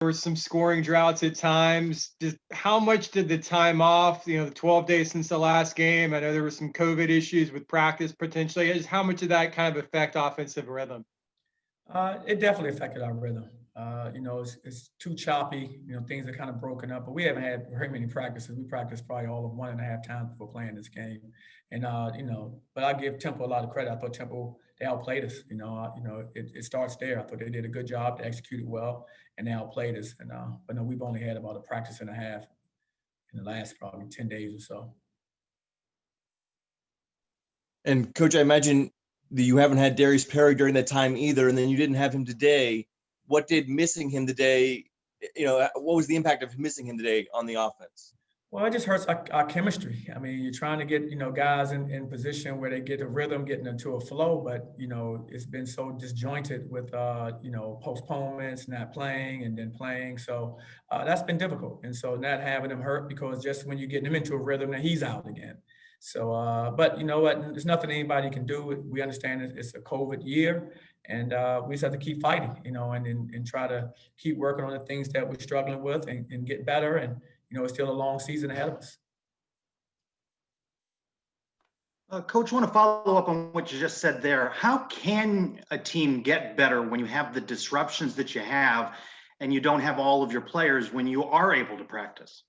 were some scoring droughts at times. How much did the time off, the 12 days since the last game? I know there were some COVID issues with practice potentially. Just how much did that kind of affect offensive rhythm? It definitely affected our rhythm. It's too choppy. Things are kind of broken up, but we haven't had very many practices. We practiced probably all of 1.5 times before playing this game. And, but I give Temple a lot of credit. I thought Temple, they outplayed us. It starts there. I thought they did a good job. They executed well, and they outplayed us. But no, we've only had about a practice and a half in the last probably 10 days or so. And Coach, I imagine that you haven't had Darius Perry during that time either, and then you didn't have him today. What did missing him today, what was the impact of missing him today on the offense? Well, it just hurts our chemistry. I mean, you're trying to get, guys in position where they get a rhythm, getting into a flow, but, it's been so disjointed with, postponements, not playing and then playing. So that's been difficult. And so not having him hurt because just when you get him into a rhythm, then he's out again. So, but you know what? There's nothing anybody can do. We understand it's a COVID year, and we just have to keep fighting, and try to keep working on the things that we're struggling with and get better. And, it's still a long season ahead of us. Coach, I want to follow up on what you just said there. How can a team get better when you have the disruptions that you have and you don't have all of your players when you are able to practice?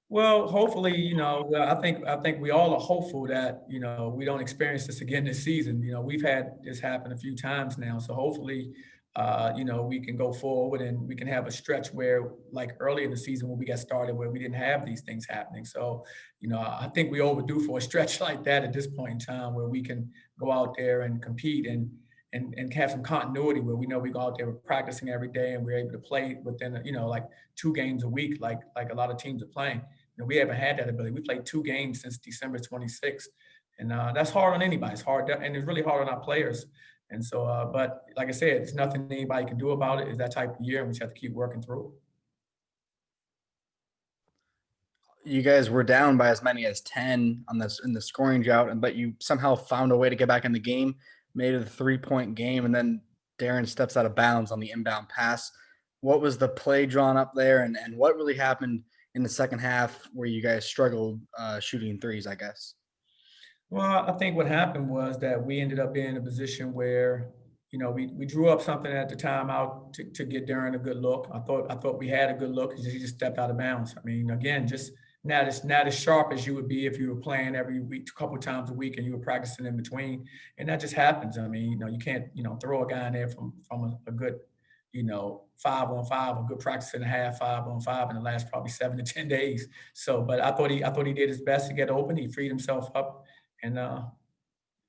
Well, hopefully, I think we all are hopeful that, we don't experience this again this season. We've had this happen a few times now. So hopefully, we can go forward and we can have a stretch where, like early in the season when we got started, where we didn't have these things happening. So, I think we overdue for a stretch like that at this point in time where we can go out there and compete and have some continuity where we know we go out there, we're practicing every day and we're able to play within, like 2 games a week, like a lot of teams are playing. We haven't had that ability. We played 2 games since December 26th. And that's hard on anybody. It's hard, and it's really hard on our players. And so, but like I said, there's nothing anybody can do about it. It's that type of year, and we just have to keep working through it. You guys were down by as many as 10 in the scoring drought, but you somehow found a way to get back in the game, made it a 3-point game, and then Darren steps out of bounds on the inbound pass. What was the play drawn up there, and what really happened in the second half where you guys struggled shooting threes, I guess? Well, I think what happened was that we ended up being in a position where, we drew up something at the timeout to get Darren a good look. I thought we had a good look. He just stepped out of bounds. I mean, again, just not as sharp as you would be if you were playing every week, a couple of times a week, and you were practicing in between. And that just happens. I mean, you can't, throw a guy in there from a good, 5-on-5, a good practice and a half, 5-on-5 in the last probably 7 to 10 days. So, but I thought he did his best to get open. He freed himself up. And,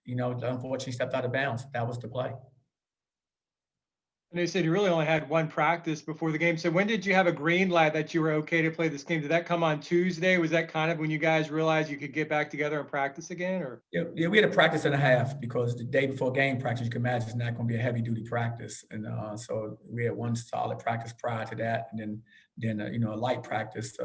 unfortunately stepped out of bounds. That was the play. And they said you really only had 1 practice before the game. So when did you have a green light that you were okay to play this game? Did that come on Tuesday? Was that kind of when you guys realized you could get back together and practice again? Or yeah, we had a practice and a half because the day before game practice, you can imagine it's not going to be a heavy duty practice. And so we had 1 solid practice prior to that, and then a light practice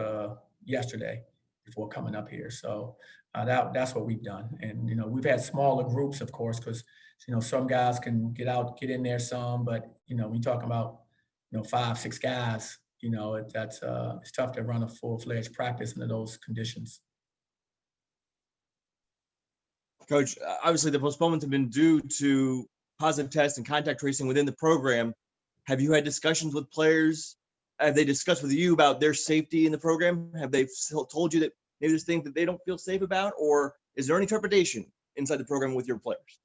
yesterday before coming up here. So that's what we've done. And, we've had smaller groups, of course, because, some guys can get in there some, but, we talk about, 5, 6 guys, it's tough to run a full-fledged practice under those conditions. Coach, obviously the postponements have been due to positive tests and contact tracing within the program. Have you had discussions with players? Have they discussed with you about their safety in the program? Have they told you that maybe there's things that they don't feel safe about, or is there any trepidation inside the program with your players?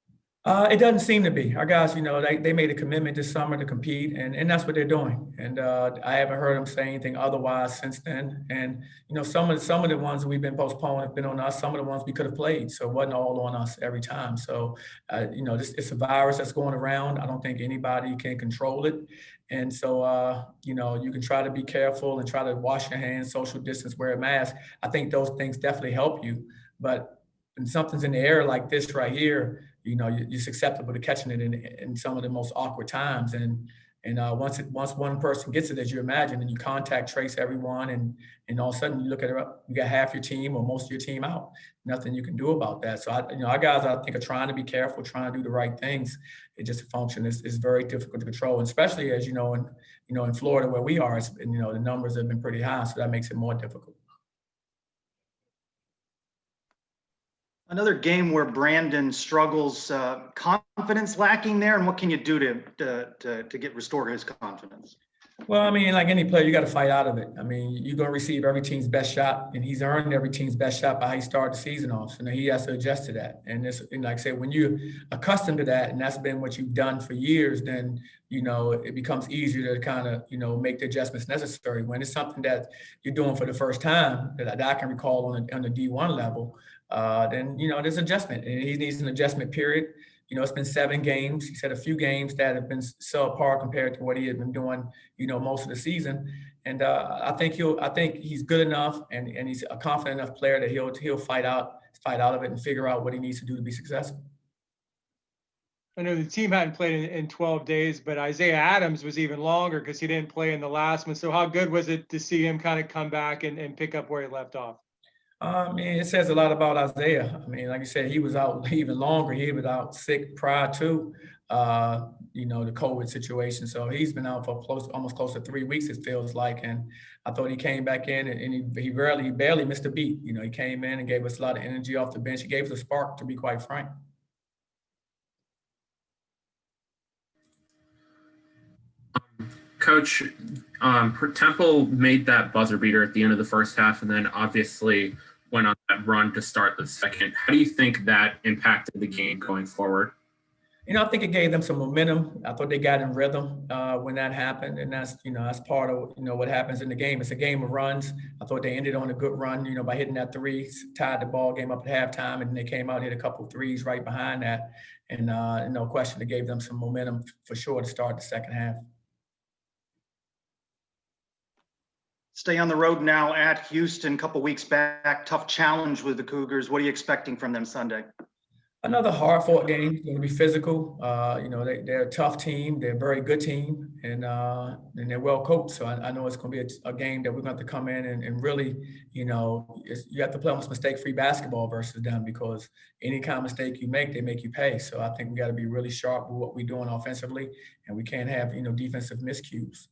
It doesn't seem to be. Our guys, they made a commitment this summer to compete, and that's what they're doing. And I haven't heard them say anything otherwise since then. And some of the ones that we've been postponed have been on us. Some of the ones we could have played, so it wasn't all on us every time. So it's a virus that's going around. I don't think anybody can control it. And so, you can try to be careful and try to wash your hands, social distance, wear a mask. I think those things definitely help you. But when something's in the air like this right here, you're susceptible to catching it in some of the most awkward times. And And once one person gets it, as you imagine, and you contact trace everyone, and all of a sudden you look at it, you got half your team or most of your team out. Nothing you can do about that. So our guys, I think, are trying to be careful, trying to do the right things. It just a function is very difficult to control, and especially as in Florida where we are, the numbers have been pretty high, so that makes it more difficult. Another game where Brandon struggles, confidence lacking there, and what can you do to restore his confidence? Well, I mean, like any player, you got to fight out of it. I mean, you're going to receive every team's best shot, and he's earned every team's best shot by how he started the season off. So now he has to adjust to that. And like I said, when you're accustomed to that, and that's been what you've done for years, then, it becomes easier to kind of, make the adjustments necessary. When it's something that you're doing for the first time that I can recall on the D1 level, then, there's adjustment, and he needs an adjustment period. It's been 7 games. He said a few games that have been subpar compared to what he had been doing, most of the season. And I think he's good enough, and he's a confident enough player that he'll fight out of it and figure out what he needs to do to be successful. I know the team hadn't played in 12 days, but Isaiah Adams was even longer because he didn't play in the last one. So how good was it to see him kind of come back and pick up where he left off? It says a lot about Isaiah. I mean, like you said, he was out even longer. He was out sick prior to, the COVID situation. So he's been out for almost close to 3 weeks, it feels like. And I thought he came back in and he barely missed a beat. He came in and gave us a lot of energy off the bench. He gave us a spark, to be quite frank. Coach, Temple made that buzzer beater at the end of the first half, and then obviously went on that run to start the second. How do you think that impacted the game going forward? I think it gave them some momentum. I thought they got in rhythm when that happened, and that's part of what happens in the game. It's a game of runs. I thought they ended on a good run, by hitting that 3, tied the ball game up at halftime, and they came out, hit a couple of 3s right behind that, and no question, it gave them some momentum for sure to start the second half. Stay on the road now at Houston. A couple weeks back, tough challenge with the Cougars. What are you expecting from them Sunday? Another hard-fought game. It's going to be physical. They're a tough team. They're a very good team, and they're well coached. So I know it's going to be a game that we're going to have to come in and really, you have to play almost mistake-free basketball versus them, because any kind of mistake you make, they make you pay. So I think we got to be really sharp with what we're doing offensively, and we can't have defensive miscues.